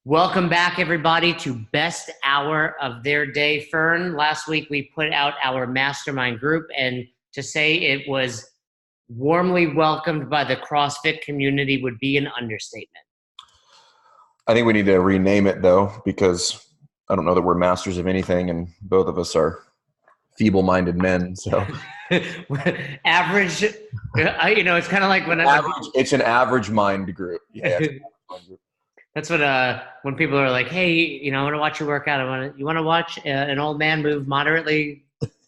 Welcome back, everybody, to best hour of their day. Fern, last week we put out our mastermind group, and to say it was warmly welcomed by the CrossFit community would be an understatement. I think we need to rename it, though, because I don't know that we're masters of anything, and both of us are feeble-minded men. So Average, it's kind of like it's an average mind group. Yeah, it's an average mind group. That's what when people are like, "Hey, I want to watch you work out. You want to watch an old man move moderately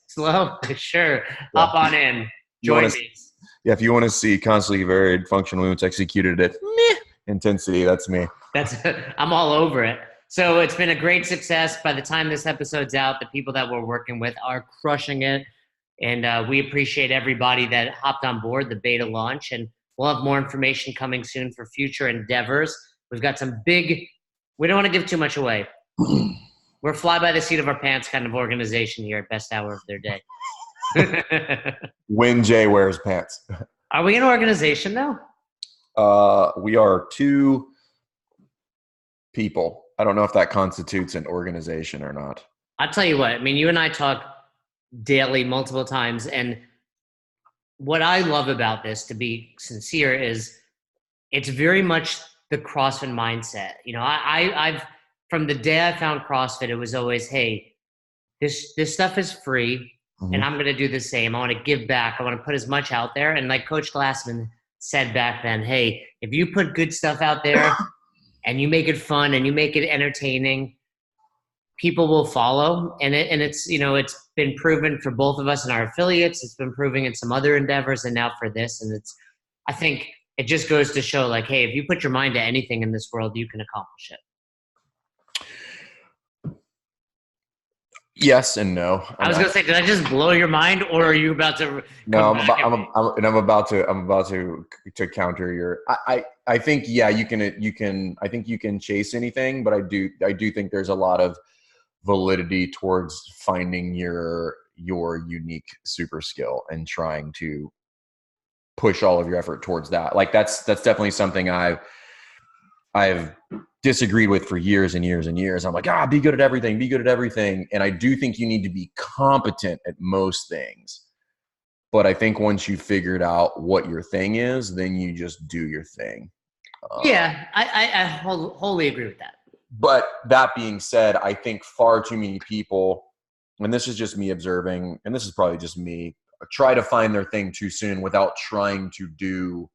slow? Sure, Yeah. hop on in, join me." Yeah, if you want to see constantly varied functional movements executed at intensity, that's me. I'm all over it. So it's been a great success. By the time this episode's out, the people that we're working with are crushing it, and we appreciate everybody that hopped on board the beta launch. And we'll have more information coming soon for future endeavors. We've got some big, we don't want to give too much away. We're fly by the seat of our pants kind of organization here at best hour of their day. When Jay wears pants. Are we an organization though? We are two people. I don't know if that constitutes an organization or not. I'll tell you what, I mean, you and I talk daily multiple times, and what I love about this, to be sincere, is it's very much the CrossFit mindset. I've from the day I found CrossFit, it was always, hey, this stuff is free, and I'm going to do the same. I want to give back. I want to put as much out there. And like Coach Glassman said back then, hey, if you put good stuff out there and you make it fun and you make it entertaining, people will follow. And it's been proven for both of us and our affiliates. It's been proving in some other endeavors, and now for this. And I think it just goes to show, like, hey, if you put your mind to anything in this world, you can accomplish it. Yes and no. I was going to say, did I just blow your mind, or are you about to? No, I'm about to counter your. I think you can. I think you can chase anything, but I do think there's a lot of validity towards finding your unique super skill and trying to push all of your effort towards that. Like that's definitely something I've disagreed with for years and years and years. I'm like, be good at everything. And I do think you need to be competent at most things. But I think once you figured out what your thing is, then you just do your thing. Yeah, I wholly agree with that. But that being said, I think far too many people, and this is just me observing, and this is probably just me, try to find their thing too soon without trying, for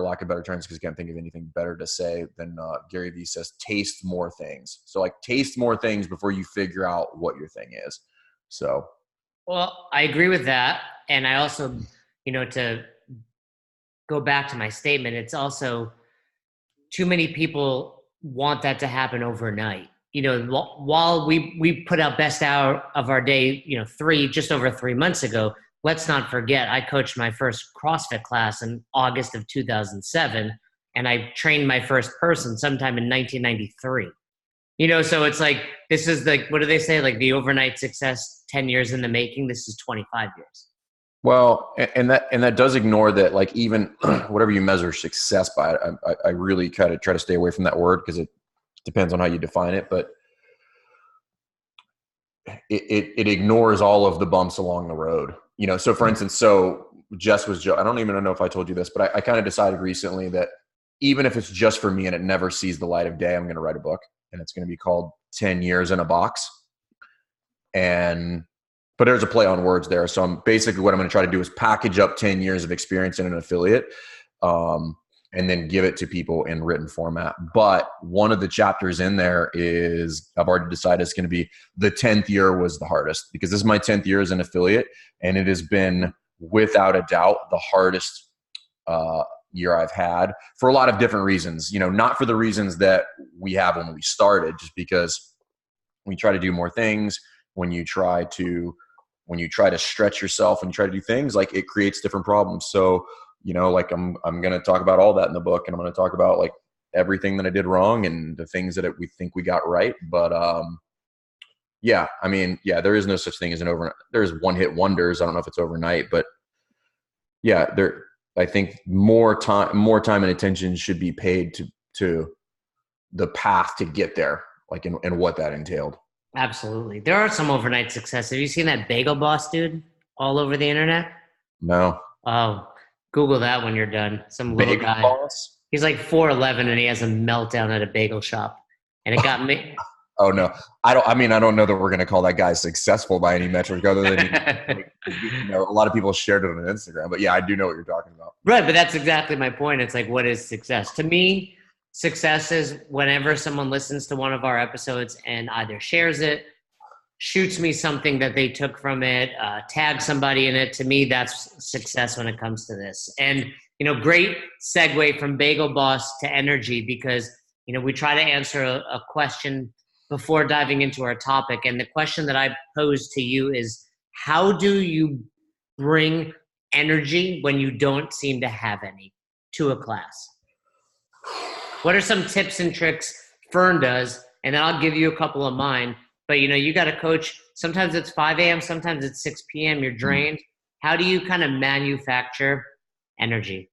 lack of better terms, because I can't think of anything better to say than Gary Vee says, taste more things. So like taste more things before you figure out what your thing is. So. Well, I agree with that. And I also, to go back to my statement, it's also too many people want that to happen overnight. While we put out best hour of our day, just over 3 months ago, let's not forget, I coached my first CrossFit class in August of 2007, and I trained my first person sometime in 1993. So it's like, this is like, what do they say? Like the overnight success, 10 years in the making. This is 25 years. Well, and that does ignore that, like, even whatever you measure success by, I really kind of try to stay away from that word because it depends on how you define it, but it ignores all of the bumps along the road. So for instance, Jess was, I don't even know if I told you this, but I kind of decided recently that even if it's just for me and it never sees the light of day, I'm going to write a book, and it's going to be called 10 Years in a Box. But there's a play on words there. So what I'm going to try to do is package up 10 years of experience in an affiliate, and then give it to people in written format. But one of the chapters in there is, I've already decided it's going to be the 10th year was the hardest, because this is my 10th year as an affiliate. And it has been without a doubt the hardest year I've had for a lot of different reasons, not for the reasons that we have when we started, just because when you try to do more things, when you try to stretch yourself and try to do things, like, it creates different problems. So, like I'm going to talk about all that in the book, and I'm going to talk about like everything that I did wrong and the things that we think we got right. But there is no such thing as there's one-hit wonders. I don't know if it's overnight, but I think more time and attention should be paid to the path to get there, like, and what that entailed. Absolutely. There are some overnight success. Have you seen that bagel boss dude all over the internet? No. Oh, Google that when you're done. Some little Bagel guy. boss? He's like 4'11" and he has a meltdown at a bagel shop. And it got me. Oh no, I don't know that we're going to call that guy successful by any metric other than, like, a lot of people shared it on Instagram, but yeah, I do know what you're talking about. Right, but that's exactly my point. It's like, what is success? To me, success is whenever someone listens to one of our episodes and either shares it, shoots me something that they took from it, tags somebody in it. To me, that's success when it comes to this. And, great segue from Bagel Boss to energy, because, we try to answer a question before diving into our topic. And the question that I pose to you is, how do you bring energy when you don't seem to have any to a class? What are some tips and tricks Fern does? And then I'll give you a couple of mine. But, you got to coach. Sometimes it's 5 a.m., sometimes it's 6 p.m. You're drained. How do you kind of manufacture energy?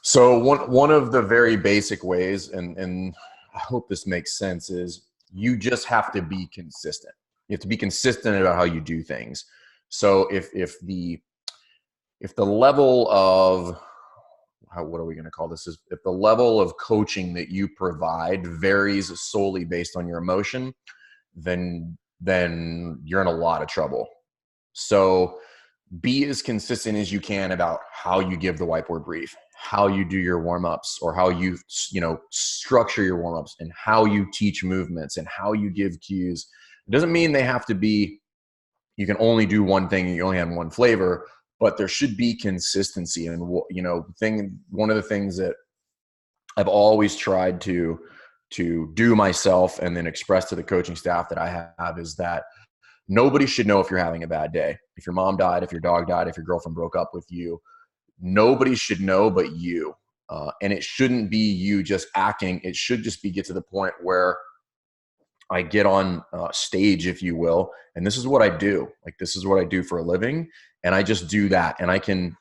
So one of the very basic ways, and I hope this makes sense, is you just have to be consistent. You have to be consistent about how you do things. So if the level of, what are we going to call this? If the level of coaching that you provide varies solely based on your emotion, then you're in a lot of trouble. So be as consistent as you can about how you give the whiteboard brief, how you do your warm-ups, or how you structure your warm-ups, and how you teach movements, and how you give cues. It doesn't mean they have to be, you can only do one thing and you only have one flavor, but there should be consistency. And one of the things that I've always tried to do myself and then express to the coaching staff that I have is that nobody should know if you're having a bad day. If your mom died, if your dog died, if your girlfriend broke up with you, nobody should know but you. And it shouldn't be you just acting. It should just get to the point where I get on stage, if you will, and this is what I do. Like, this is what I do for a living, and I just do that. And I can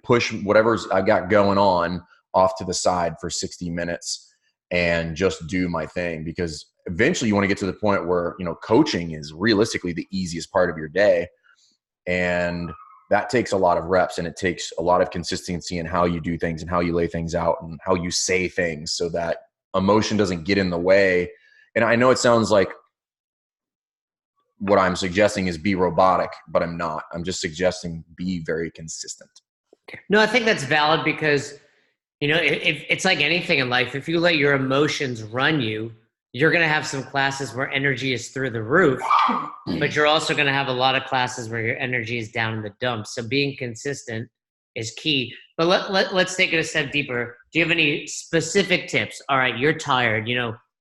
push whatever's I got going on off to the side for 60 minutes and just do my thing, because eventually you want to get to the point where, coaching is realistically the easiest part of your day. And that takes a lot of reps, and it takes a lot of consistency in how you do things and how you lay things out and how you say things so that emotion doesn't get in the way. And I know it sounds like what I'm suggesting is be robotic, but I'm not. I'm just suggesting be very consistent. No, I think that's valid because, if it's like anything in life. If you let your emotions run you, you're going to have some classes where energy is through the roof, but you're also going to have a lot of classes where your energy is down in the dumps. So being consistent is key. But let's take it a step deeper. Do you have any specific tips? All right, you're tired.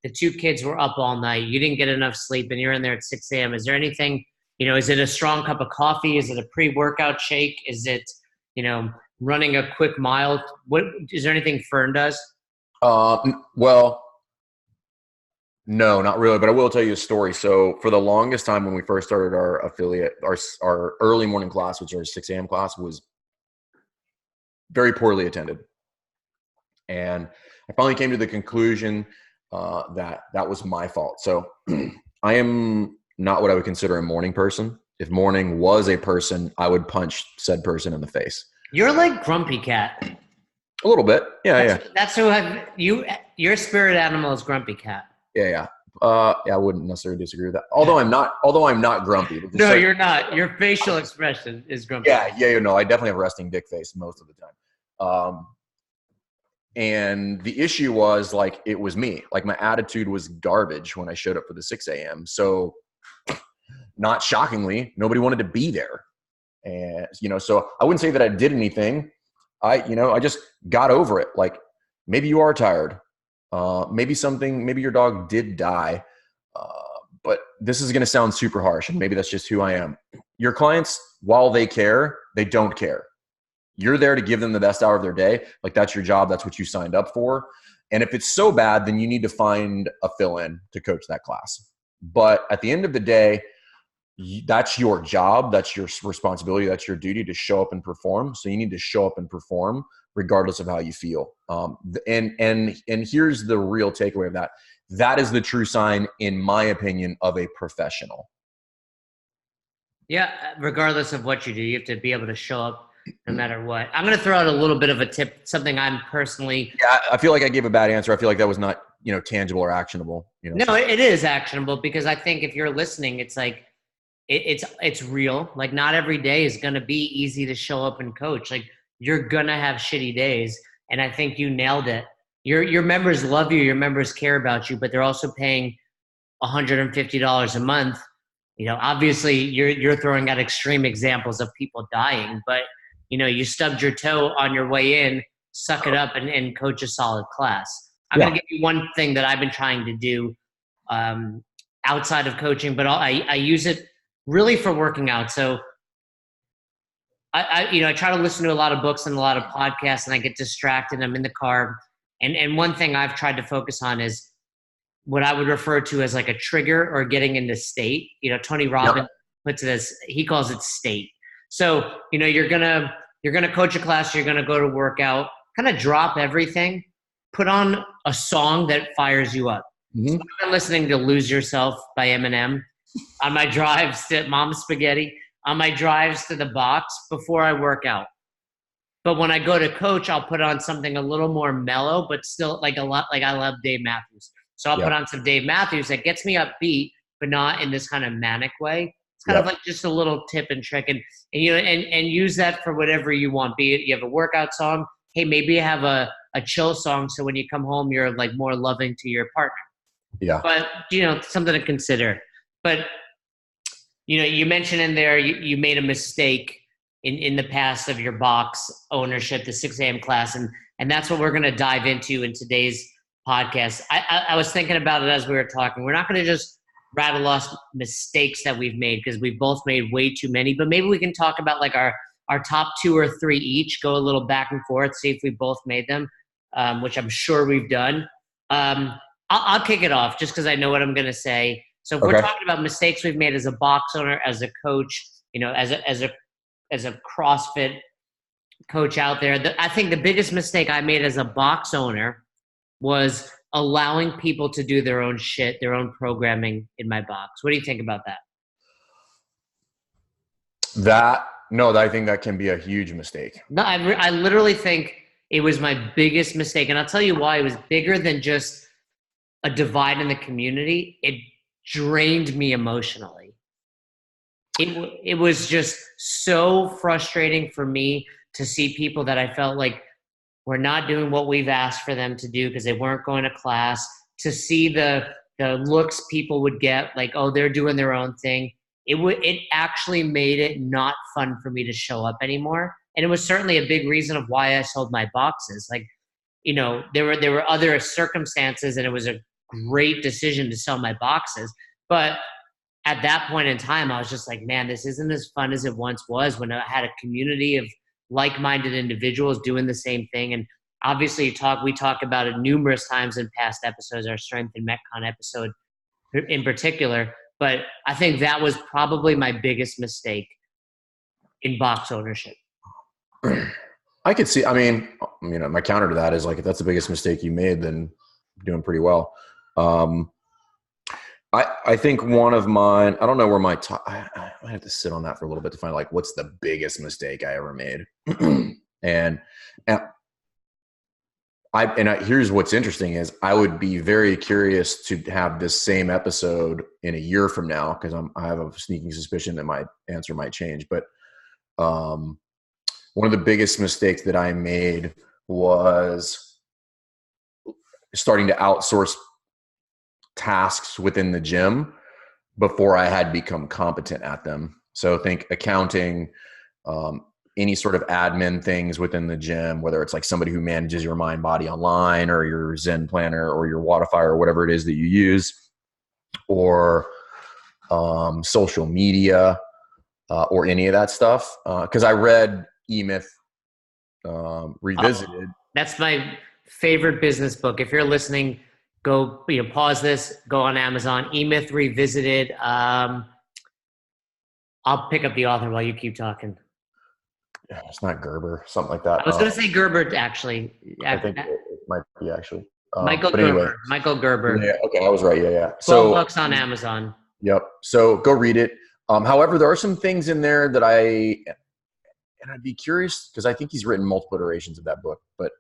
The two kids were up all night. You didn't get enough sleep, and you're in there at 6 a.m. Is there anything, is it a strong cup of coffee? Is it a pre-workout shake? Is it, running a quick mile? What is there anything Fern does? Well, no, not really, but I will tell you a story. So for the longest time when we first started our affiliate, our early morning class, which our 6 a.m. class, was very poorly attended. And I finally came to the conclusion that was my fault. So I am not what I would consider a morning person. If morning was a person, I would punch said person in the face. You're like Grumpy Cat. A little bit. Yeah. That's who your spirit animal is Grumpy Cat. Yeah. I wouldn't necessarily disagree with that. Although I'm not grumpy. No, you're not. Your facial expression is grumpy. Yeah. No, I definitely have a resting dick face most of the time. And the issue was, like, it was me. Like, my attitude was garbage when I showed up for the 6 a.m. So not shockingly, nobody wanted to be there. And, so I wouldn't say that I did anything. I just got over it. Like, maybe you are tired. Maybe your dog did die. But this is going to sound super harsh, and maybe that's just who I am. Your clients, while they care, they don't care. You're there to give them the best hour of their day. Like, that's your job. That's what you signed up for. And if it's so bad, then you need to find a fill-in to coach that class. But at the end of the day, that's your job. That's your responsibility. That's your duty to show up and perform. So you need to show up and perform regardless of how you feel. And here's the real takeaway of that. That is the true sign, in my opinion, of a professional. Yeah, regardless of what you do, you have to be able to show up no matter what. I'm going to throw out a little bit of a tip, something I'm personally. Yeah, I feel like I gave a bad answer. I feel like that was not, tangible or actionable. No, it is actionable, because I think if you're listening, it's like it's real. Like, not every day is going to be easy to show up and coach. Like, you're going to have shitty days, and I think you nailed it. Your members love you, your members care about you, but they're also paying $150 a month. Obviously you're throwing out extreme examples of people dying, but you stubbed your toe on your way in, suck it up and coach a solid class. I'm going to give you one thing that I've been trying to do outside of coaching, but I use it really for working out. So I try to listen to a lot of books and a lot of podcasts, and I get distracted. I'm in the car. And one thing I've tried to focus on is what I would refer to as like a trigger or getting into state. Tony Robbins puts it as, he calls it state. So, you're going to coach a class, you're going to go to workout, kind of drop everything, put on a song that fires you up. Mm-hmm. So I've been listening to Lose Yourself by Eminem on my drives to Mom's Spaghetti, on my drives to the box before I work out. But when I go to coach, I'll put on something a little more mellow, but still like I love Dave Matthews. So I'll put on some Dave Matthews that gets me upbeat, but not in this kind of manic way. It's kind of like just a little tip and trick, and use that for whatever you want. Be it you have a workout song. Hey, maybe you have a chill song, so when you come home, you're like more loving to your partner. Yeah. But something to consider. But you mentioned in there you made a mistake in the past of your box ownership, the 6 a.m. class, and that's what we're going to dive into in today's podcast. I was thinking about it as we were talking. We're not going to just rattle off mistakes that we've made, because we've both made way too many, but maybe we can talk about like our top 2 or 3 each, go a little back and forth, see if we both made them, which I'm sure we've done. I'll kick it off just because I know what I'm going to say. So if we're talking about mistakes we've made as a box owner, as a coach, as a CrossFit coach out there, I think the biggest mistake I made as a box owner was allowing people to do their own shit, their own programming in my box. What do you think about that? I think that can be a huge mistake. No, I literally think it was my biggest mistake. And I'll tell you why. It was bigger than just a divide in the community. It drained me emotionally. It was just so frustrating for me to see people that I felt like were not doing what we've asked for them to do because they weren't going to class, to see the looks people would get like, oh, they're doing their own thing. It actually made it not fun for me to show up anymore. And it was certainly a big reason of why I sold my boxes. Like, there were other circumstances, and it was a great decision to sell my boxes. But at that point in time, I was just like, man, this isn't as fun as it once was, when I had a community of like-minded individuals doing the same thing. And obviously we talk about it numerous times in past episodes, our Strength and Metcon episode in particular. But I think that was probably my biggest mistake in box ownership. I could see, my counter to that is like, if that's the biggest mistake you made, then you're doing pretty well. I think one of mine, I don't know where I have to sit on that for a little bit to find like, what's the biggest mistake I ever made. and here's what's interesting is I would be very curious to have this same episode in a year from now, because I have a sneaking suspicion that my answer might change. But one of the biggest mistakes that I made was starting to outsource tasks within the gym before I had become competent at them. So think accounting, any sort of admin things within the gym, whether it's like somebody who manages your Mind Body Online or your Zen Planner or your Wodify or whatever it is that you use, or social media or any of that stuff. Because I read E-Myth Revisited. That's my favorite business book. If you're listening, go pause this, go on Amazon, E-Myth Revisited. I'll pick up the author while you keep talking. It's not Gerber, something like that. I was going to say Gerber, actually. I think it might be actually. Michael But anyway, Gerber. Michael Gerber. yeah, okay, I was right. Yeah, yeah. 12 So, bucks on Amazon. yep. So go read it. However, there are some things in there that and I'd be curious because I think he's written multiple iterations of that book, but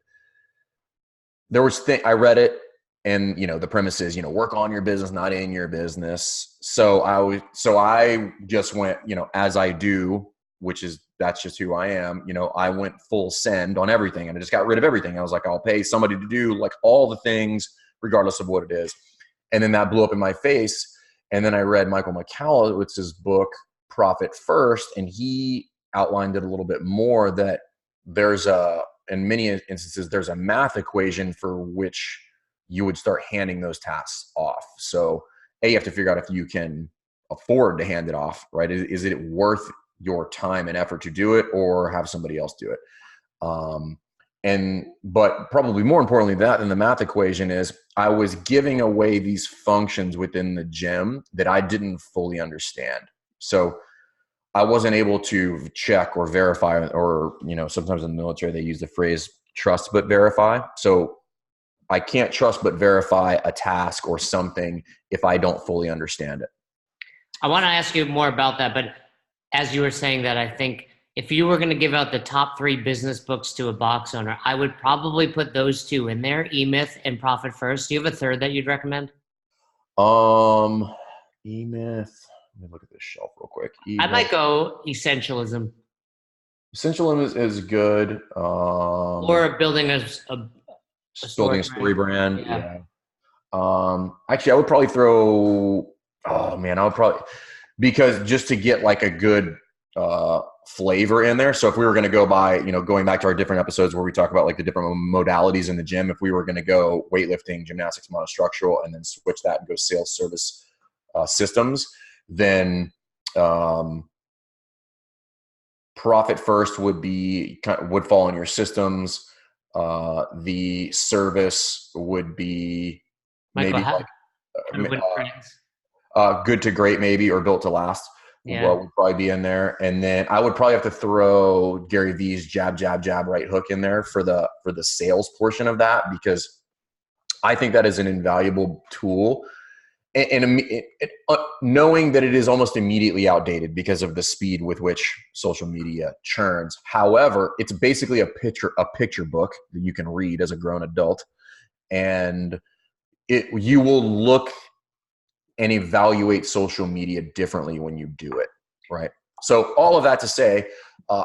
there was I read it, and the premise is work on your business, not in your business. So I just went as I do, that's just who I am. I went full send on everything, and I just got rid of everything. I was like, I'll pay somebody to do like all the things regardless of what it is. And then that blew up in my face. And then I read Michael McCallowitz's book Profit First, and he outlined it a little bit more, that in many instances, there's a math equation for which you would start handing those tasks off. So you have to figure out if you can afford to hand it off, right? Is it worth your time and effort to do it, or have somebody else do it? But probably more importantly than the math equation is, I was giving away these functions within the gym that I didn't fully understand. So I wasn't able to check or verify, or, sometimes in the military, they use the phrase trust but verify. So I can't trust but verify a task or something if I don't fully understand it. I want to ask you more about that, but as you were saying that, I think if you were going to give out the top 3 business books to a box owner, I would probably put those 2 in there, E-Myth and Profit First. Do you have a third that you'd recommend? E-Myth. Let me look at this shelf real quick. I might go Essentialism. Essentialism is good. Or building a Building a story brand. Yeah. Actually, I would probably throw. Oh man, I would probably, because just to get like a good flavor in there. So if we were going to go by, going back to our different episodes where we talk about like the different modalities in the gym, if we were going to go weightlifting, gymnastics, monostructural, and then switch that and go sales, service, systems, then Profit First would fall in your systems. The service would be maybe like Good to Great, maybe, or Built to Last. Yeah. Would probably be in there. And then I would probably have to throw Gary Vee's jab, jab, jab, right hook in there for the sales portion of that, because I think that is an invaluable tool. And knowing that it is almost immediately outdated because of the speed with which social media churns. However, it's basically a picture book that you can read as a grown adult, and you will look and evaluate social media differently when you do it, right? So all of that to say,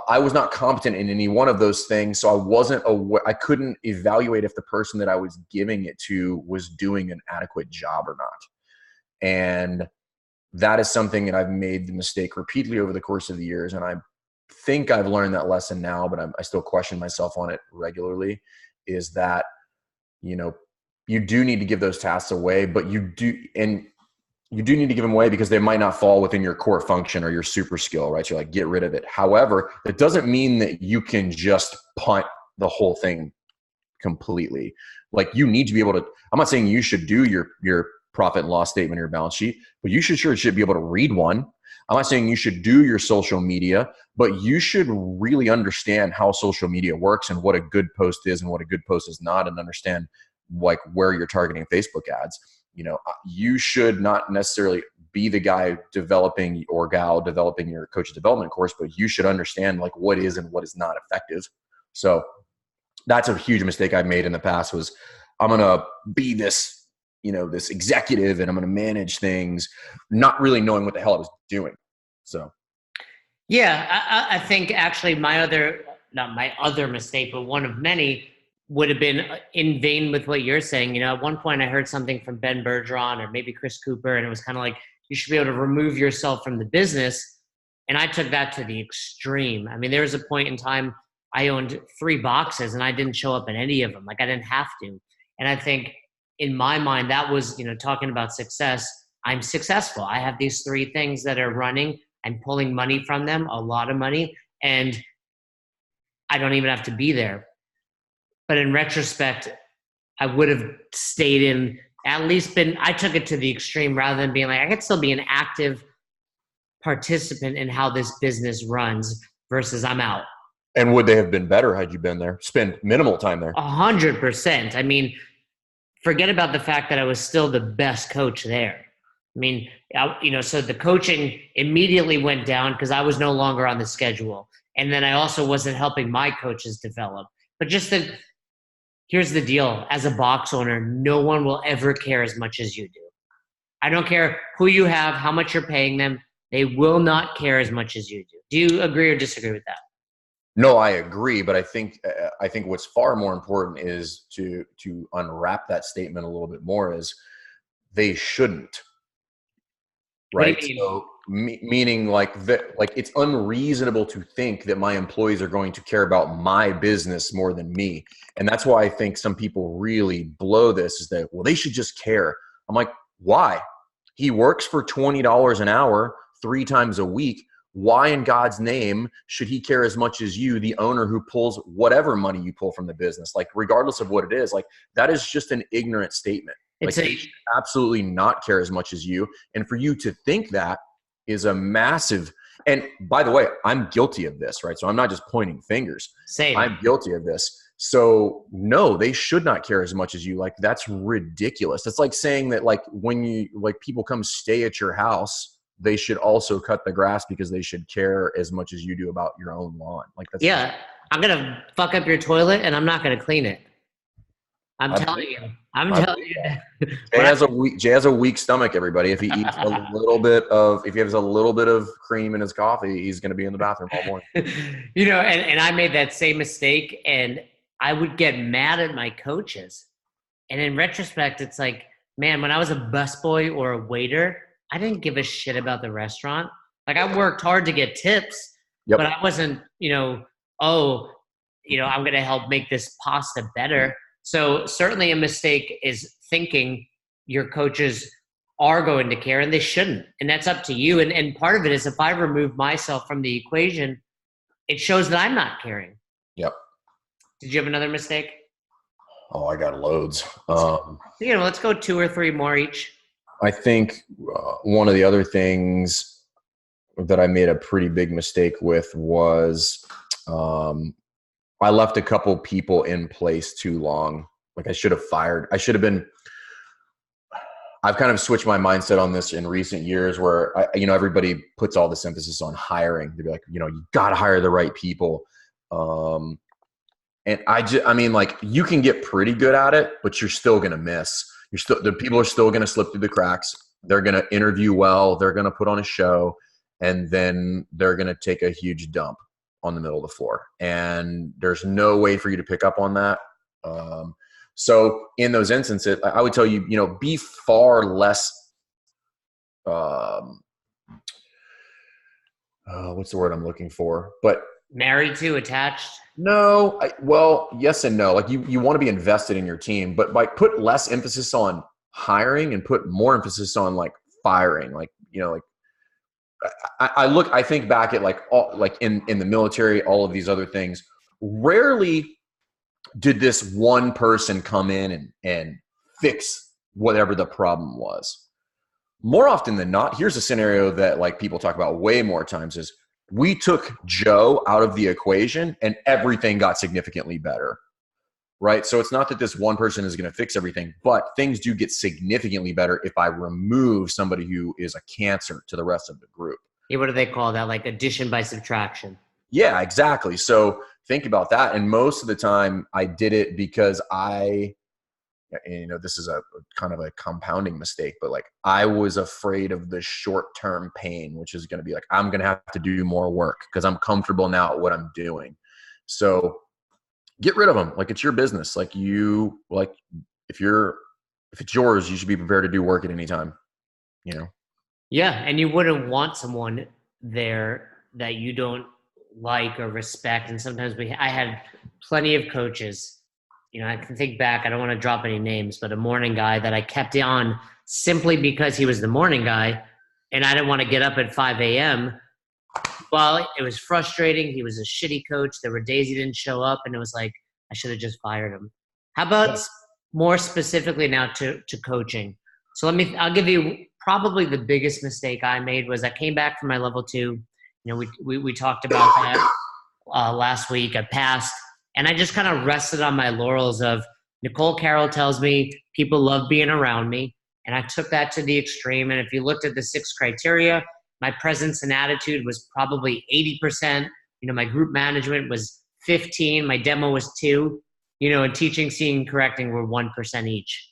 I was not competent in any one of those things, so I wasn't aware. I couldn't evaluate if the person that I was giving it to was doing an adequate job or not. And that is something that I've made the mistake repeatedly over the course of the years. And I think I've learned that lesson now, but I still question myself on it regularly, is that, you do need to give those tasks away, but you do need to give them away because they might not fall within your core function or your super skill, right? So like, get rid of it. However, that doesn't mean that you can just punt the whole thing completely. Like, you need to be able to, I'm not saying you should do your profit and loss statement or your balance sheet, but you should be able to read one. I'm not saying you should do your social media, but you should really understand how social media works and what a good post is and what a good post is not, and understand like where you're targeting Facebook ads. You should not necessarily be the guy developing or gal developing your coach development course, but you should understand like what is and what is not effective. So that's a huge mistake I've made in the past, was I'm going to be this, this executive, and I'm going to manage things, not really knowing what the hell I was doing. So. Yeah, I think actually not my other mistake, but one of many would have been in vain with what you're saying. At one point I heard something from Ben Bergeron or maybe Chris Cooper, and it was kind of like, you should be able to remove yourself from the business. And I took that to the extreme. I mean, there was a point in time I owned 3 boxes and I didn't show up in any of them. Like, I didn't have to. And I think in my mind, that was, talking about success. I'm successful. I have these 3 things that are running. I'm pulling money from them, a lot of money, and I don't even have to be there. But in retrospect, I would have stayed in, I took it to the extreme rather than being like, I could still be an active participant in how this business runs versus I'm out. And would they have been better had you been there? Spend minimal time there. 100%. I mean, forget about the fact that I was still the best coach there. I mean, so the coaching immediately went down because I was no longer on the schedule. And then I also wasn't helping my coaches develop. But here's the deal. As a box owner, no one will ever care as much as you do. I don't care who you have, how much you're paying them. They will not care as much as you do. Do you agree or disagree with that? No, I agree, but I think what's far more important is to unwrap that statement a little bit more is they shouldn't, right? What do you mean? So meaning like it's unreasonable to think that my employees are going to care about my business more than me, and that's why I think some people really blow this is that, well, they should just care. I'm like, why? He works for $20 an hour 3 times a week. Why in God's name should he care as much as you, the owner who pulls whatever money you pull from the business? Like, regardless of what it is, like that is just an ignorant statement. Like they should absolutely not care as much as you. And for you to think that is a massive, and by the way, I'm guilty of this, right? So I'm not just pointing fingers. Same. I'm guilty of this. So no, they should not care as much as you. Like that's ridiculous. It's like saying that like when people come stay at your house, they should also cut the grass because they should care as much as you do about your own lawn. Like that's I'm gonna fuck up your toilet and I'm not gonna clean it. I'm telling you. Jay has a weak stomach, everybody. If he eats if he has a little bit of cream in his coffee, he's gonna be in the bathroom all morning. And I made that same mistake and I would get mad at my coaches. And in retrospect, it's like, man, when I was a busboy or a waiter, I didn't give a shit about the restaurant. Like I worked hard to get tips, but I wasn't, I'm going to help make this pasta better. So certainly a mistake is thinking your coaches are going to care and they shouldn't. And that's up to you. And part of it is if I remove myself from the equation, it shows that I'm not caring. Yep. Did you have another mistake? Oh, I got loads. Let's go 2 or 3 more each. I think one of the other things that I made a pretty big mistake with was I left a couple people in place too long. Like I've kind of switched my mindset on this in recent years where everybody puts all this emphasis on hiring. They'd be like, you got to hire the right people. And you can get pretty good at it, but you're still going to miss. The people are still going to slip through the cracks. They're going to interview well. They're going to put on a show, and then they're going to take a huge dump on the middle of the floor. And there's no way for you to pick up on that. So in those instances, I would tell you, be far less, what's the word I'm looking for? But married to, attached? No, well, yes and no. Like you want to be invested in your team, but put less emphasis on hiring and put more emphasis on like firing. I think back at in the military, all of these other things. Rarely did this one person come in and fix whatever the problem was. More often than not, here's a scenario that like people talk about way more times is we took Joe out of the equation and everything got significantly better, right? So it's not that this one person is going to fix everything, but things do get significantly better if I remove somebody who is a cancer to the rest of the group. Yeah, what do they call that? Like addition by subtraction. Yeah, exactly. So think about that. And most of the time I did it because this is a kind of a compounding mistake, but like I was afraid of the short-term pain, which is going to be like, I'm going to have to do more work because I'm comfortable now at what I'm doing. So get rid of them. Like it's your business. Like if it's yours, you should be prepared to do work at any time, Yeah. And you wouldn't want someone there that you don't like or respect. And sometimes I had plenty of coaches, I can think back, I don't want to drop any names, but a morning guy that I kept on simply because he was the morning guy and I didn't want to get up at 5 a.m. Well, it was frustrating. He was a shitty coach. There were days he didn't show up and it was like, I should have just fired him. How about more specifically now to coaching? So I'll give you probably the biggest mistake I made was I came back from my level 2. We talked about that. last week. I passed, and I just kind of rested on my laurels of Nicole Carroll tells me people love being around me. And I took that to the extreme. And if you looked at the 6 criteria, my presence and attitude was probably 80%. My group management was 15. My demo was 2. And teaching, seeing, correcting were 1% each.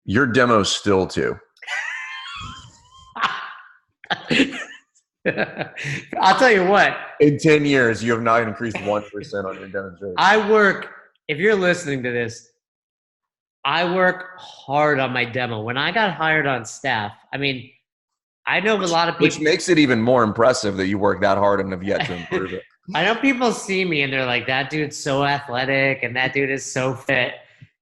Your demo's still 2. I'll tell you what. In 10 years, you have not increased 1% on your demonstration. If you're listening to this, I work hard on my demo. When I got hired on staff, I know a lot of people. Which makes it even more impressive that you work that hard and have yet to improve it. I know people see me and they're like, that dude's so athletic and that dude is so fit.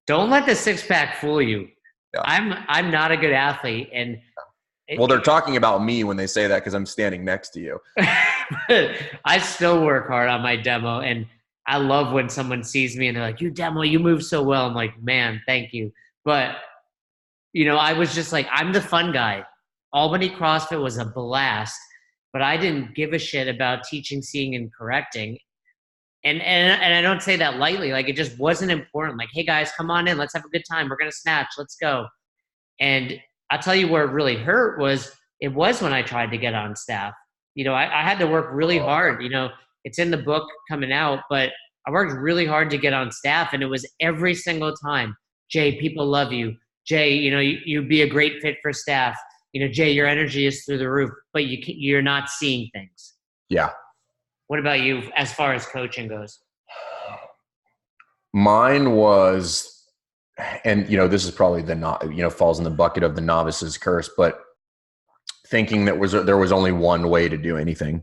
Don't let the 6-pack fool you. Yeah. I'm not a good athlete. And they're talking about me when they say that because I'm standing next to you. I still work hard on my demo, and I love when someone sees me and they're like, you move so well. I'm like, man, thank you. But, I was just like, I'm the fun guy. Albany CrossFit was a blast, but I didn't give a shit about teaching, seeing, and correcting. And I don't say that lightly. Like, it just wasn't important. Like, hey, guys, come on in. Let's have a good time. We're going to snatch. Let's go. And I'll tell you where it really hurt was when I tried to get on staff. I had to work really hard. It's in the book coming out, but I worked really hard to get on staff, and it was every single time. Jay, people love you. Jay, you'd be a great fit for staff. Jay, your energy is through the roof, but you're not seeing things. Yeah. What about you as far as coaching goes? Mine was, and this is probably falls in the bucket of the novice's curse, but thinking that there was only one way to do anything.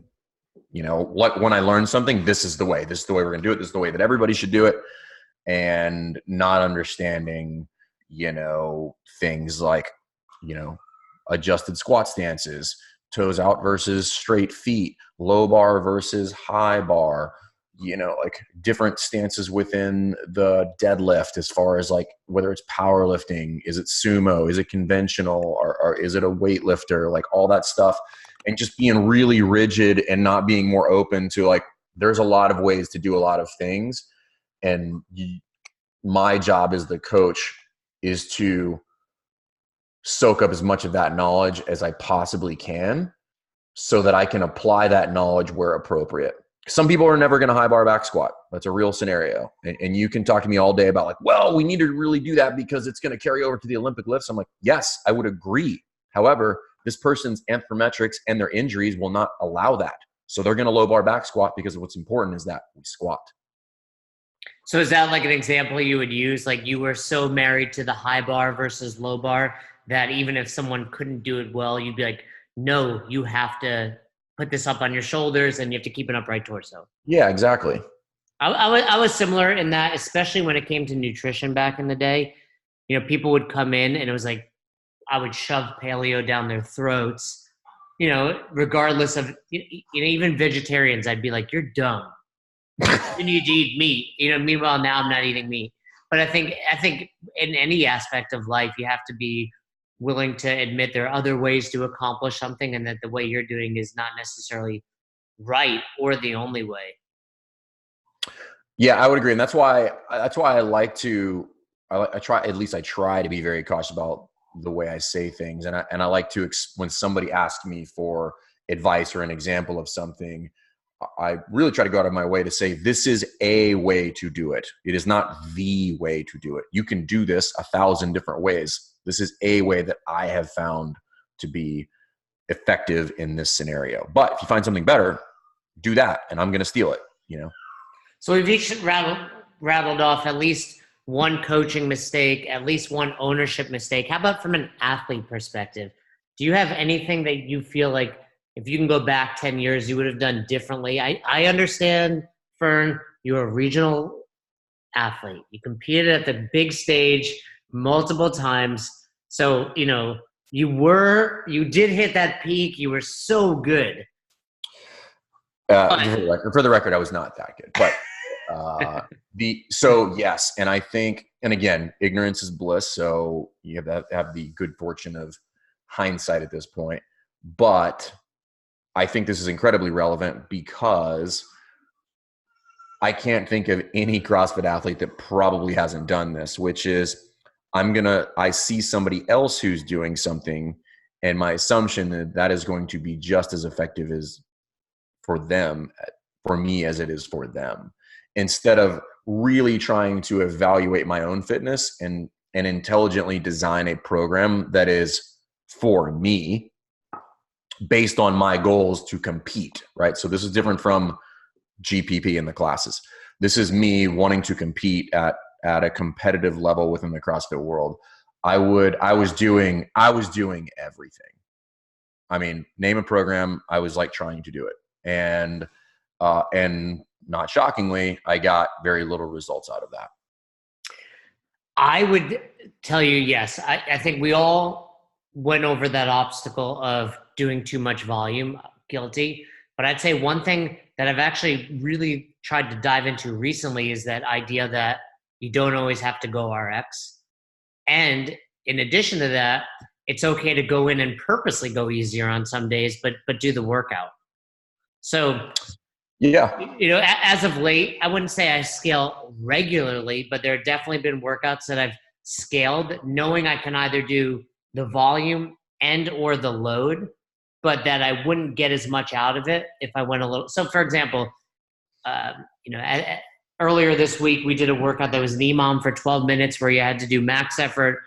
When I learned something, this is the way we're going to do it. This is the way that everybody should do it. And not understanding, things like, adjusted squat stances, toes out versus straight feet, low bar versus high bar, like different stances within the deadlift as far as like whether it's powerlifting, is it sumo, is it conventional, or is it a weightlifter, like all that stuff. And just being really rigid and not being more open to like, there's a lot of ways to do a lot of things. And my job as the coach is to soak up as much of that knowledge as I possibly can so that I can apply that knowledge where appropriate. Some people are never going to high bar back squat. That's a real scenario. And you can talk to me all day about like, well, we need to really do that because it's going to carry over to the Olympic lifts. I'm like, yes, I would agree. However, this person's anthrometrics and their injuries will not allow that. So they're going to low bar back squat because what's important is that we squat. So is that like an example you would use? Like you were so married to the high bar versus low bar that even if someone couldn't do it well, you'd be like, no, you have to put this up on your shoulders and you have to keep an upright torso. Yeah, exactly. I was similar in that, especially when it came to nutrition back in the day. People would come in and it was like, I would shove paleo down their throats, regardless of, even vegetarians, I'd be like, you're dumb. You need to eat meat. Meanwhile, now I'm not eating meat. But I think in any aspect of life, you have to be willing to admit there are other ways to accomplish something and that the way you're doing is not necessarily right or the only way. Yeah, I would agree. And that's why I like to, I try to be very cautious about the way I say things. And I like to, when somebody asks me for advice or an example of something, I really try to go out of my way to say, this is a way to do it. It is not the way to do it. You can do this 1,000 different ways. This is a way that I have found to be effective in this scenario. But if you find something better, do that. And I'm going to steal it, So we've each rattled off at least one coaching mistake, at least one ownership mistake. How about from an athlete perspective? Do you have anything that you feel like if you can go back 10 years, you would have done differently? I understand, Fern, you're a regional athlete. You competed at the big stage multiple times. So, you did hit that peak. You were so good. For the record, I was not that good, but yes. And I think, and again, ignorance is bliss. So you have the good fortune of hindsight at this point, but I think this is incredibly relevant because I can't think of any CrossFit athlete that probably hasn't done this, which is I see somebody else who's doing something, and my assumption that is going to be just as effective as for them, for me, as it is for them, instead of really trying to evaluate my own fitness and intelligently design a program that is for me based on my goals to compete, right? So this is different from GPP in the classes. This is me wanting to compete at a competitive level within the CrossFit world. I was doing everything. I mean, name a program, I was like trying to do it. And not shockingly, I got very little results out of that. I would tell you, yes. I think we all went over that obstacle of doing too much volume. Guilty. But I'd say one thing that I've actually really tried to dive into recently is that idea that you don't always have to go RX. And in addition to that, it's okay to go in and purposely go easier on some days, but do the workout. So, yeah, as of late, I wouldn't say I scale regularly, but there have definitely been workouts that I've scaled knowing I can either do the volume and or the load, but that I wouldn't get as much out of it if I went a little. So, for example, earlier this week we did a workout that was an EMOM for 12 minutes where you had to do max effort,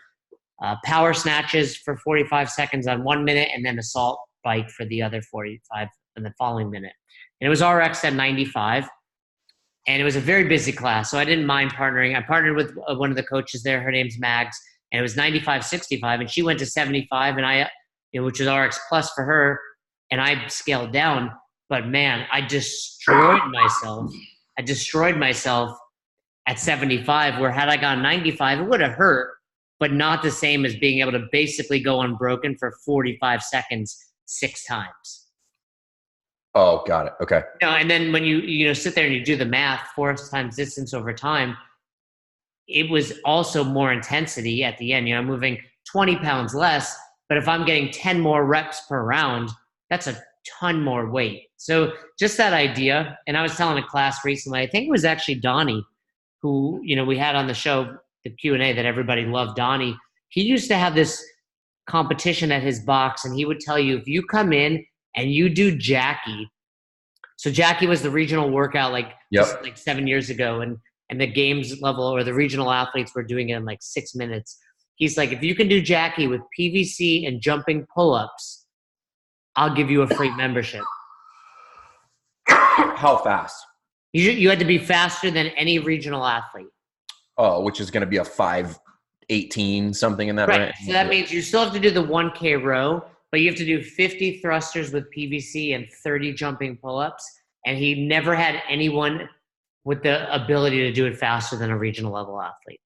power snatches for 45 seconds on 1 minute, and then assault bike for the other 45 in the following minute. And it was RX at 95. And it was a very busy class, so I didn't mind partnering. I partnered with one of the coaches there. Her name's Mags, and it was 95-65, and she went to 75, and which was RX plus for her, and I scaled down. But man, I destroyed myself. At 75, where had I gone 95, it would have hurt, but not the same as being able to basically go unbroken for 45 seconds 6 times. Oh, got it. Okay. And then when you sit there and you do the math, 4 times distance over time, it was also more intensity at the end. I'm moving 20 pounds less, but if I'm getting 10 more reps per round, that's a ton more weight. So just that idea. And I was telling a class recently, I think it was actually Donnie, who, we had on the show, the Q&A that everybody loved, Donnie. He used to have this competition at his box, and he would tell you, if you come in and you do Jackie. So Jackie was the regional workout like 7 years ago, and the games level or the regional athletes were doing it in like 6 minutes. He's like, if you can do Jackie with PVC and jumping pull-ups, I'll give you a free membership. How fast? You had to be faster than any regional athlete. Oh, which is going to be a 5:18 something in that right range. So that means you still have to do the 1K row, but you have to do 50 thrusters with PVC and 30 jumping pull-ups. And he never had anyone with the ability to do it faster than a regional level athlete.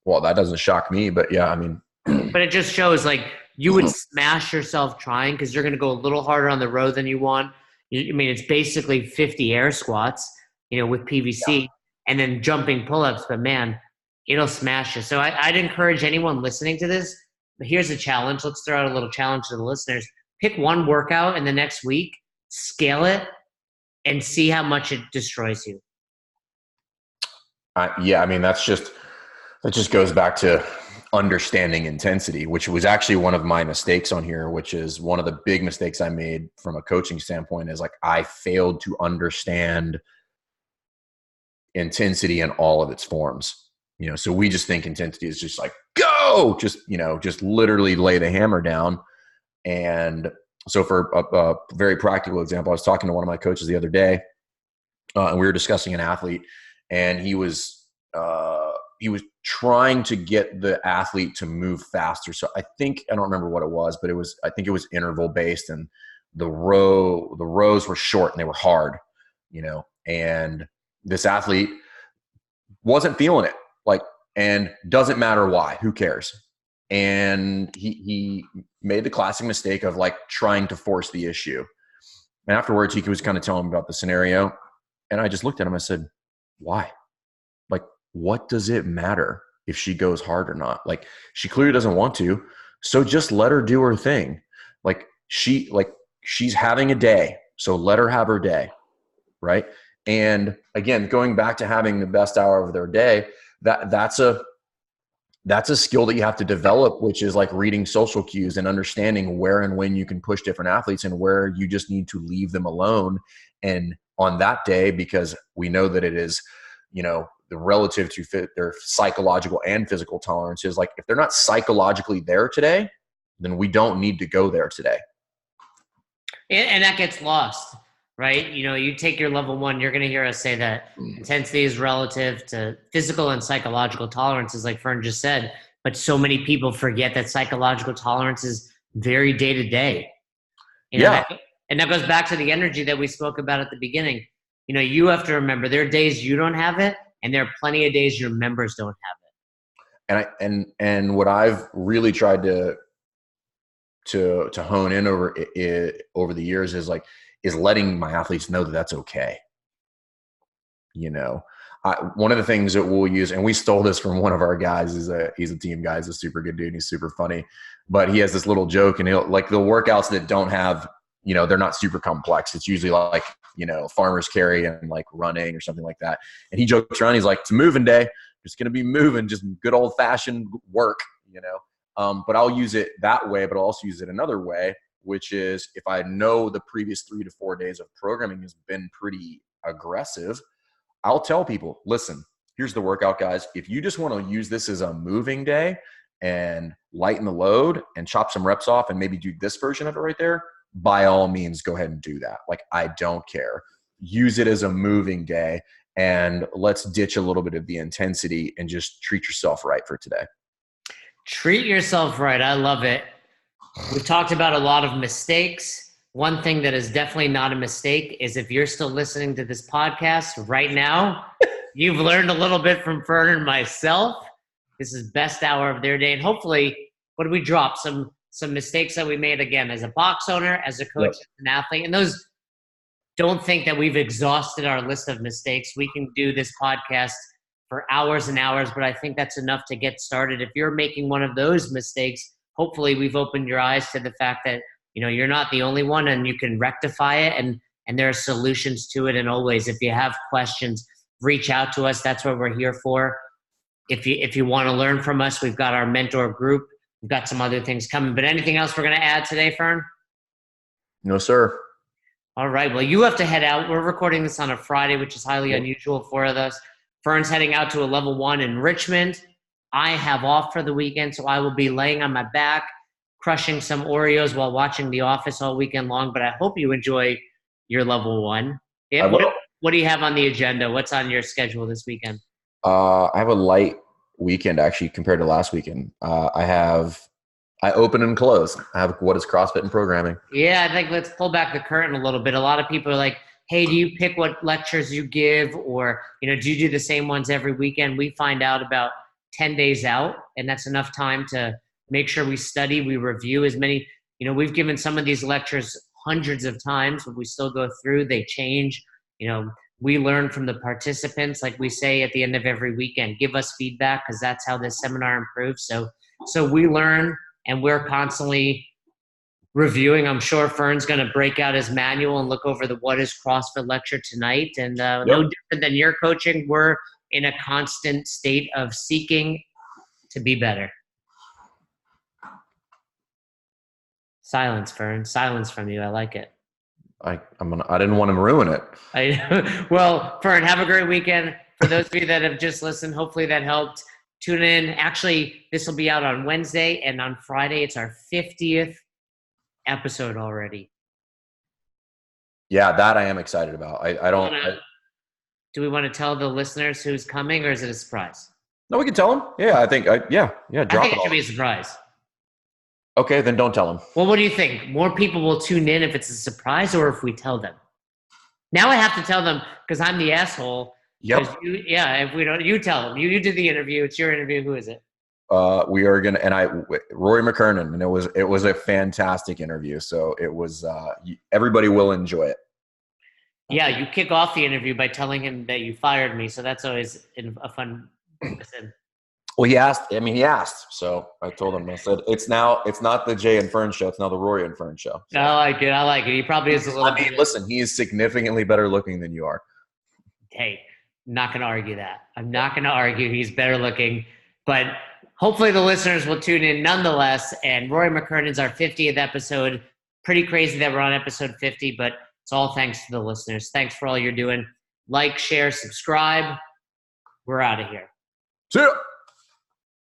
Well, that doesn't shock me, but yeah, I mean. But it just shows like you would smash yourself trying because you're going to go a little harder on the row than you want. It's basically 50 air squats, with PVC and then jumping pull-ups. But man, it'll smash you. So I'd encourage anyone listening to this. But here's a challenge. Let's throw out a little challenge to the listeners. Pick one workout in the next week, scale it, and see how much it destroys you. That just goes back to understanding intensity, which was actually one of my mistakes on here, which is one of the big mistakes I made from a coaching standpoint is like I failed to understand intensity in all of its forms. So we just think intensity is just like, go, just literally lay the hammer down. And so for a very practical example, I was talking to one of my coaches the other day, and we were discussing an athlete, and he was trying to get the athlete to move faster. So I don't remember what it was, but I think it was interval based, and the rows were short and they were hard, and this athlete wasn't feeling it, and doesn't matter why, who cares? And he made the classic mistake of trying to force the issue. And afterwards, he was kind of telling me about the scenario. And I just looked at him. I said, why? What does it matter if she goes hard or not? She clearly doesn't want to. So just let her do her thing. She's having a day. So let her have her day. Right. And again, going back to having the best hour of their day, that's a skill that you have to develop, which is like reading social cues and understanding where and when you can push different athletes and where you just need to leave them alone. And on that day, because we know that it is, the relative to fit their psychological and physical tolerances, like if they're not psychologically there today, then we don't need to go there today. And that gets lost, right? You take your level 1, you're going to hear us say that intensity is relative to physical and psychological tolerances, like Fern just said. But so many people forget that psychological tolerance is very day to day. And that goes back to the energy that we spoke about at the beginning. You have to remember there are days you don't have it, and there are plenty of days your members don't have it. And what I've really tried to hone in over the years is letting my athletes know that that's okay. One of the things that we'll use, and we stole this from one of our guys, he's a team guy, he's a super good dude, he's super funny, but he has this little joke, and he'll like the workouts that don't have, they're not super complex. It's usually like, farmer's carry and like running or something like that. And he jokes around, he's like, it's a moving day. Just going to be moving, just good old fashioned work, but I'll use it that way, but I'll also use it another way, which is if I know the previous 3 to 4 days of programming has been pretty aggressive, I'll tell people, listen, here's the workout, guys. If you just want to use this as a moving day and lighten the load and chop some reps off and maybe do this version of it right there, by all means, go ahead and do that. Like, I don't care. Use it as a moving day, and let's ditch a little bit of the intensity and just treat yourself right for today. Treat yourself right. I love it. We've talked about a lot of mistakes. One thing that is definitely not a mistake is if you're still listening to this podcast right now, you've learned a little bit from Fern and myself. This is best hour of their day. And hopefully, what do we drop? Some mistakes that we made, again, as a box owner, as a coach, as an athlete. And those, don't think that we've exhausted our list of mistakes. We can do this podcast for hours and hours, but I think that's enough to get started. If you're making one of those mistakes, hopefully we've opened your eyes to the fact that you're not the only one, and you can rectify it, and there are solutions to it. And always, if you have questions, reach out to us. That's what we're here for. If you want to learn from us, we've got our mentor group. We've got some other things coming. But anything else we're going to add today, Fern? No, sir. All right. Well, you have to head out. We're recording this on a Friday, which is highly unusual for us. Fern's heading out to a level 1 in Richmond. I have off for the weekend, so I will be laying on my back, crushing some Oreos while watching The Office all weekend long. But I hope you enjoy your level 1. What do you have on the agenda? What's on your schedule this weekend? I have a light weekend, actually, compared to last weekend. I open and close. I have what is CrossFit and programming. Yeah, I think let's pull back the curtain a little bit. A lot of people are like, hey, do you pick what lectures you give, or do you do the same ones every weekend? We find out about 10 days out, and that's enough time to make sure we study, we review as many. We've given some of these lectures hundreds of times, but we still go through, they change. We learn from the participants, like we say at the end of every weekend. Give us feedback, because that's how this seminar improves. So we learn, and we're constantly reviewing. I'm sure Fern's going to break out his manual and look over the What is CrossFit lecture tonight. And no different than your coaching, we're in a constant state of seeking to be better. Silence, Fern. Silence from you. I like it. I didn't want to ruin it. Well, Fern, have a great weekend. For those of you that have just listened, hopefully that helped. Tune in. Actually, this will be out on Wednesday, and on Friday, it's our 50th episode already. Yeah, that I am excited about. Do we want to tell the listeners who's coming, or is it a surprise? No, we can tell them. Yeah, I think, drop I think it should be a surprise. Okay, then don't tell them. Well, what do you think? More people will tune in if it's a surprise, or if we tell them? Now I have to tell them because I'm the asshole. Yep. If we don't, you tell them. You did the interview. It's your interview. Who is it? We are gonna, and Rory McKernan, and it was a fantastic interview. So it was, everybody will enjoy it. Yeah, you kick off the interview by telling him that you fired me. So that's always a fun listen. Well, he asked. So I told him, I said, it's not the Jay and Fern show. It's now the Rory and Fern show. So, I like it. He probably is a little bit. Listen, he is significantly better looking than you are. hey, I'm not going to argue that. I'm not going to argue he's better looking, but hopefully the listeners will tune in nonetheless. And Rory McKernan's our 50th episode. Pretty crazy that we're on episode 50, but it's all thanks to the listeners. Thanks for all you're doing. Like, share, subscribe. We're out of here. See ya.